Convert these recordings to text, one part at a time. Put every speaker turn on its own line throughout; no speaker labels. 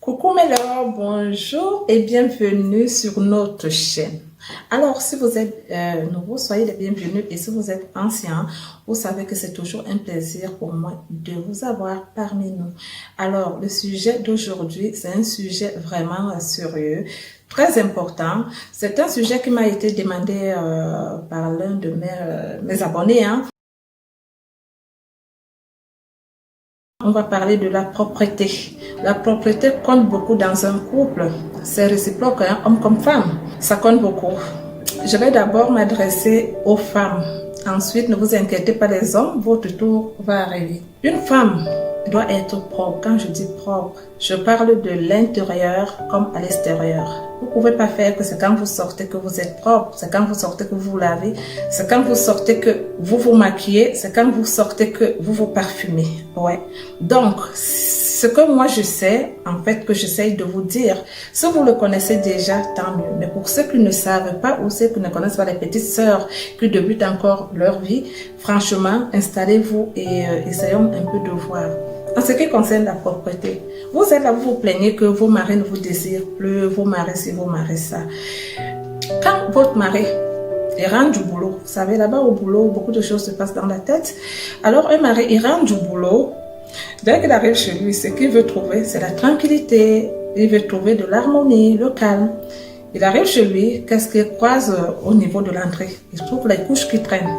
Coucou mes love, bonjour et bienvenue sur notre chaîne. Alors, si vous êtes nouveau, soyez les bienvenus et si vous êtes ancien, vous savez que c'est toujours un plaisir pour moi de vous avoir parmi nous. Alors, le sujet d'aujourd'hui, c'est un sujet vraiment sérieux, très important. C'est un sujet qui m'a été demandé par l'un de mes abonnés. On va parler de la propreté. La propreté compte beaucoup dans un couple. C'est réciproque, hein, homme comme femme. Ça compte beaucoup. Je vais d'abord m'adresser aux femmes. Ensuite, ne vous inquiétez pas les hommes, votre tour va arriver. Une femme doit être propre. Quand je dis propre, je parle de l'intérieur comme à l'extérieur. Vous ne pouvez pas faire que c'est quand vous sortez que vous êtes propre, c'est quand vous sortez que vous vous lavez, c'est quand vous sortez que vous vous maquillez, c'est quand vous sortez que vous vous parfumez. Ouais. Donc, ce que moi je sais, en fait, que j'essaye de vous dire, si vous le connaissez déjà, tant mieux. Mais pour ceux qui ne savent pas ou ceux qui ne connaissent pas les petites sœurs qui débutent encore leur vie, franchement, installez-vous et essayons un peu de voir. En ce qui concerne la propreté, vous êtes là, vous vous plaignez que vos maris ne vous désirent plus, vos maris ci, vos maris ça. Quand votre mari il rentre du boulot, vous savez, là-bas au boulot, beaucoup de choses se passent dans la tête. Alors un mari, il rentre du boulot, dès qu'il arrive chez lui, ce qu'il veut trouver, c'est la tranquillité, il veut trouver de l'harmonie, le calme. Il arrive chez lui, qu'est-ce qu'il croise au niveau de l'entrée? Il trouve les couches qui traînent,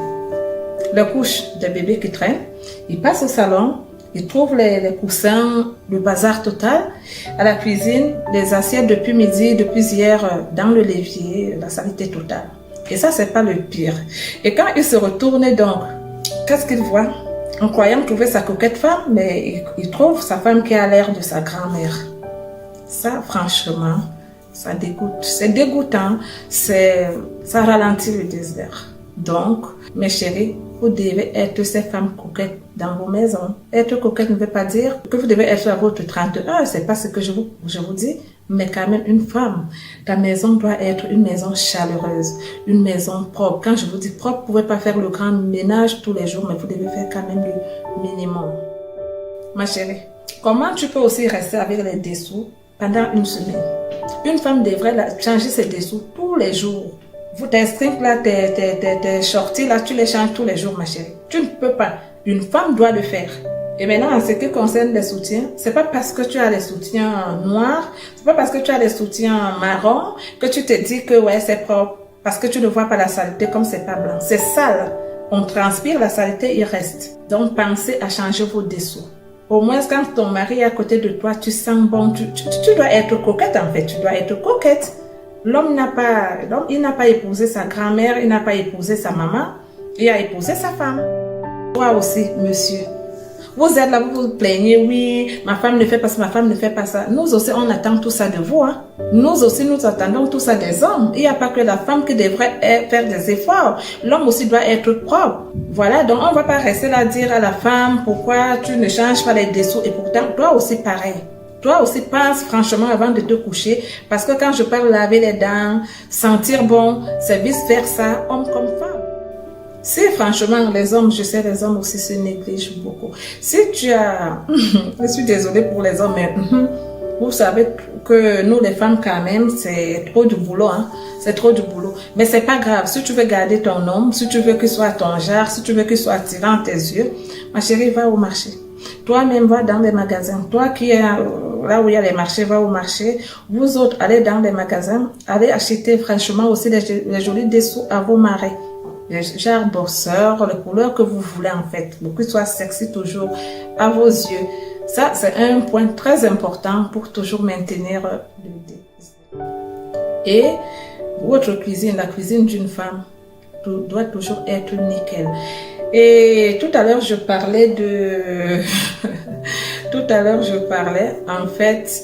les couches des bébés qui traînent. Il passe au salon, il trouve les coussins, le bazar total. À la cuisine, les assiettes depuis midi, depuis hier, dans le l'évier, la saleté totale. Et ça, c'est pas le pire. Et quand il se retourne donc, qu'est-ce qu'il voit? En croyant trouver sa coquette femme, mais il trouve sa femme qui a l'air de sa grand-mère. Ça, franchement, ça dégoûte. C'est dégoûtant, ça ralentit le désir. Donc, mes chéris, vous devez être ces femmes coquettes dans vos maisons. Être coquette ne veut pas dire que vous devez être à votre 31, c'est pas ce que je vous dis, mais quand même une femme. Ta maison doit être une maison chaleureuse, une maison propre. Quand je vous dis propre, vous ne pouvez pas faire le grand ménage tous les jours, mais vous devez faire quand même le minimum. Ma chérie, comment tu peux aussi rester avec les dessous pendant une semaine? Une femme devrait changer ses dessous tous les jours. Vous, tes strings là, tes shorties là, tu les changes tous les jours, ma chérie. Tu ne peux pas. Une femme doit le faire. Et maintenant, en ce qui concerne les soutiens, c'est pas parce que tu as les soutiens noirs, c'est pas parce que tu as les soutiens marrons que tu te dis que ouais, c'est propre. Parce que tu ne vois pas la saleté comme c'est pas blanc. C'est sale. On transpire, la saleté, il reste. Donc, pensez à changer vos dessous. Au moins, quand ton mari est à côté de toi, tu sens bon. Tu dois être coquette, en fait. Tu dois être coquette. L'homme il n'a pas épousé sa grand-mère, il n'a pas épousé sa maman, il a épousé sa femme. Toi aussi, monsieur. Vous êtes là, vous vous plaignez, oui, ma femme ne fait pas ça, ma femme ne fait pas ça. Nous aussi, on attend tout ça de vous. Hein. Nous aussi, nous attendons tout ça des hommes. Il n'y a pas que la femme qui devrait faire des efforts. L'homme aussi doit être propre. Voilà, donc on ne va pas rester là à dire à la femme, pourquoi tu ne changes pas les dessous. Et pourtant, toi aussi, pareil. Toi aussi, pense franchement avant de te coucher. Parce que quand je parle laver les dents, sentir bon, c'est vice-versa, homme comme femme. Si franchement, les hommes, je sais, les hommes aussi se négligent beaucoup. Si tu as... je suis désolée pour les hommes, mais vous savez que nous, les femmes, quand même, c'est trop du boulot. Hein? C'est trop du boulot. Mais c'est pas grave. Si tu veux garder ton homme, si tu veux qu'il soit ton genre, si tu veux qu'il soit attirant à tes yeux, ma chérie, va au marché. Toi-même, va dans les magasins. Toi qui es là où il y a les marchés, va au marché. Vous autres, allez dans les magasins. Allez acheter franchement aussi les jolis dessous à vos maris. Les genres bosseurs, les couleurs que vous voulez en fait. Pour qu'ils soient sexy toujours à vos yeux. Ça, c'est un point très important pour toujours maintenir le désir. Et votre cuisine, la cuisine d'une femme, doit toujours être nickel. Et tout à l'heure, je parlais en fait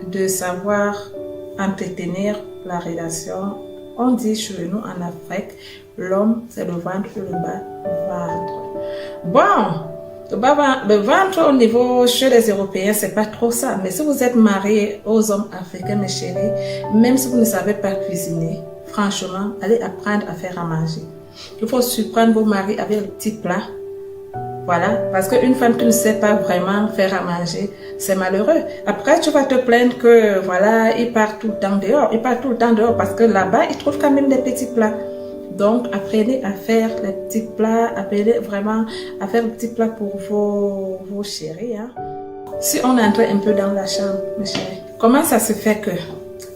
de savoir entretenir la relation. On dit chez nous en Afrique, l'homme c'est le ventre et le bas-ventre. Bon, le ventre au niveau chez les Européens, c'est pas trop ça. Mais si vous êtes marié aux hommes africains, mes chéris, même si vous ne savez pas cuisiner, franchement, allez apprendre à faire à manger. Il faut surprendre vos maris avec le petit plat. Voilà, parce qu'une femme qui ne sait pas vraiment faire à manger, c'est malheureux. Après, tu vas te plaindre que, voilà, il part tout le temps dehors. Il part tout le temps dehors parce que là-bas, il trouve quand même des petits plats. Donc, apprenez à faire les petits plats, apprenez vraiment à faire des petits plats pour vos chéris. Hein. Si on entrait un peu dans la chambre, mes chéris, comment ça se fait que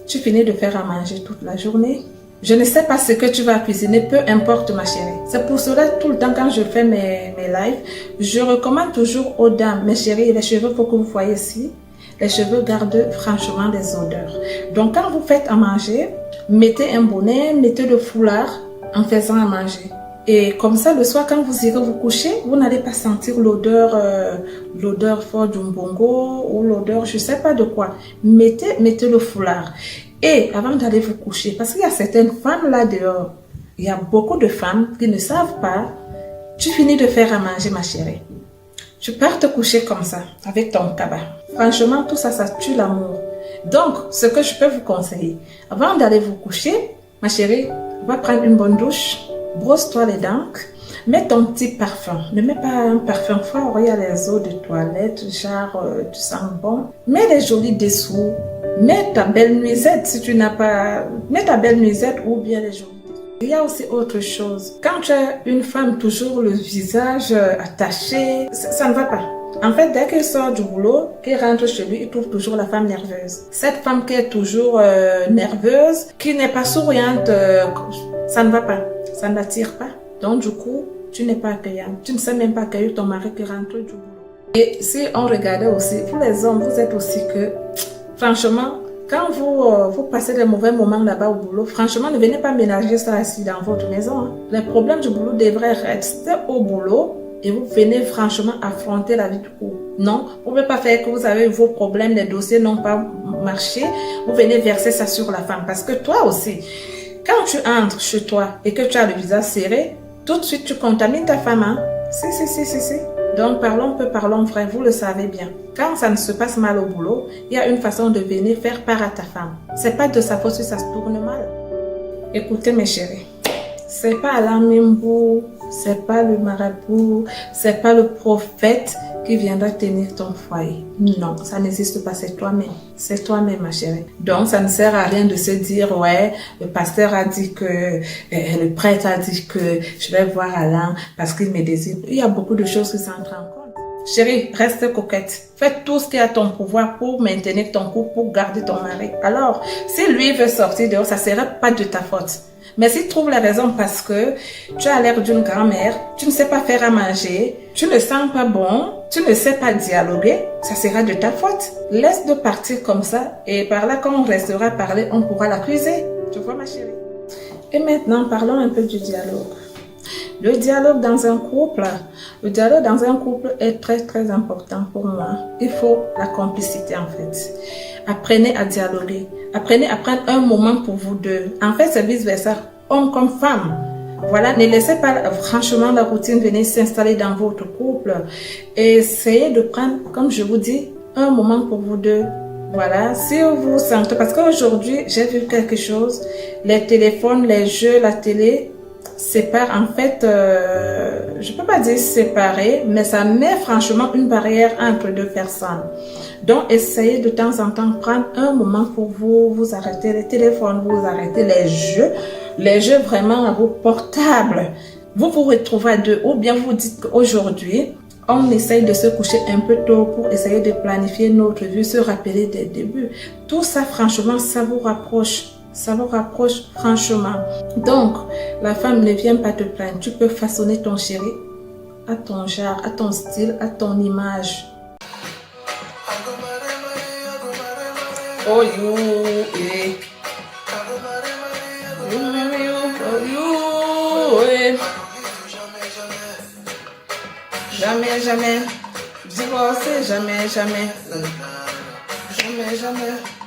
tu finis de faire à manger toute la journée? Je ne sais pas ce que tu vas cuisiner, peu importe ma chérie. C'est pour cela, tout le temps, quand je fais mes lives, je recommande toujours aux dames, mes chéries, les cheveux, pour que vous voyez ici, les cheveux gardent franchement des odeurs. Donc, quand vous faites à manger, mettez un bonnet, mettez le foulard en faisant à manger. Et comme ça, le soir, quand vous irez vous coucher, vous n'allez pas sentir l'odeur forte du mbongo ou l'odeur, je ne sais pas de quoi. Mettez le foulard. Et avant d'aller vous coucher, parce qu'il y a certaines femmes là dehors, il y a beaucoup de femmes qui ne savent pas, tu finis de faire à manger, ma chérie. Tu pars te coucher comme ça, avec ton cabas. Franchement, tout ça, ça tue l'amour. Donc, ce que je peux vous conseiller, avant d'aller vous coucher, ma chérie, va prendre une bonne douche, brosse-toi les dents, mets ton petit parfum. Ne mets pas un parfum fort, il y a les eaux de toilette, genre, tu sens bon. Mets les jolis dessous. Mets ta belle nuisette si tu n'as pas... Mets ta belle nuisette ou bien les jolis dessous. Il y a aussi autre chose. Quand tu as une femme toujours le visage attaché, ça ne va pas. En fait, dès qu'il sort du boulot, qu'il rentre chez lui, il trouve toujours la femme nerveuse. Cette femme qui est toujours nerveuse, qui n'est pas souriante, ça ne va pas. Ça ne l'attire pas. Donc du coup, tu n'es pas accueillante. Tu ne sais même pas accueillir ton mari qui rentre du boulot. Et si on regardait aussi, pour les hommes, vous êtes aussi que... Franchement, quand vous passez des mauvais moments là-bas au boulot, franchement, ne venez pas ménager ça ici dans votre maison. Hein. Les problèmes du boulot devraient rester au boulot et vous venez franchement affronter la vie du couple. Non, vous ne pouvez pas faire que vous avez vos problèmes, les dossiers n'ont pas marché, vous venez verser ça sur la femme. Parce que toi aussi, quand tu entres chez toi et que tu as le visage serré, tout de suite tu contamines ta femme. Hein? Si. Donc, parlons peu, parlons vrai, vous le savez bien. Quand ça ne se passe mal au boulot, il y a une façon de venir faire part à ta femme. C'est pas de sa faute si ça se tourne mal. Écoutez mes chéris, c'est pas Alain Mimbo, c'est pas le marabout, c'est pas le prophète qui viendra tenir ton foyer. Non, ça n'existe pas, c'est toi-même. C'est toi-même, ma chérie. Donc, ça ne sert à rien de se dire, ouais, le pasteur a dit que, le prêtre a dit que je vais voir Alain parce qu'il me désire. Il y a beaucoup de choses qui s'entrent en compte. Chérie, reste coquette. Fais tout ce qui est à ton pouvoir pour maintenir ton couple, pour garder ton mari. Alors, si lui veut sortir dehors, ça ne sera pas de ta faute. Mais s'il trouve la raison parce que tu as l'air d'une grand-mère, tu ne sais pas faire à manger, tu ne sens pas bon, tu ne sais pas dialoguer, ça sera de ta faute. Laisse de partir comme ça et par là, quand on restera parler, on pourra l'accuser. Tu vois, ma chérie? Et maintenant, parlons un peu du dialogue. Le dialogue dans un couple, est très très important pour moi. Il faut la complicité en fait. Apprenez à dialoguer. Apprenez à prendre un moment pour vous deux. En fait, c'est vice versa, homme comme femme. Voilà, ne laissez pas franchement la routine venir s'installer dans votre couple. Et essayez de prendre, comme je vous dis, un moment pour vous deux. Voilà, si vous sentez, parce qu'aujourd'hui, j'ai vu quelque chose, les téléphones, les jeux, la télé, sépare en fait, je peux pas dire séparer, mais ça met franchement une barrière entre deux personnes. Donc, essayez de temps en temps prendre un moment pour vous arrêter les téléphones, vous arrêtez les jeux vraiment à vos portables. Vous vous retrouvez à deux, ou bien vous dites qu'aujourd'hui, on essaye de se coucher un peu tôt pour essayer de planifier notre vie, se rappeler des débuts. Tout ça, franchement, ça vous rapproche. Ça vous rapproche franchement. Donc, la femme ne vient pas te plaindre. Tu peux façonner ton chéri à ton genre, à ton style, à ton image. Oh you, eh. Jamais, jamais. Divorcer, jamais, jamais. Jamais, jamais.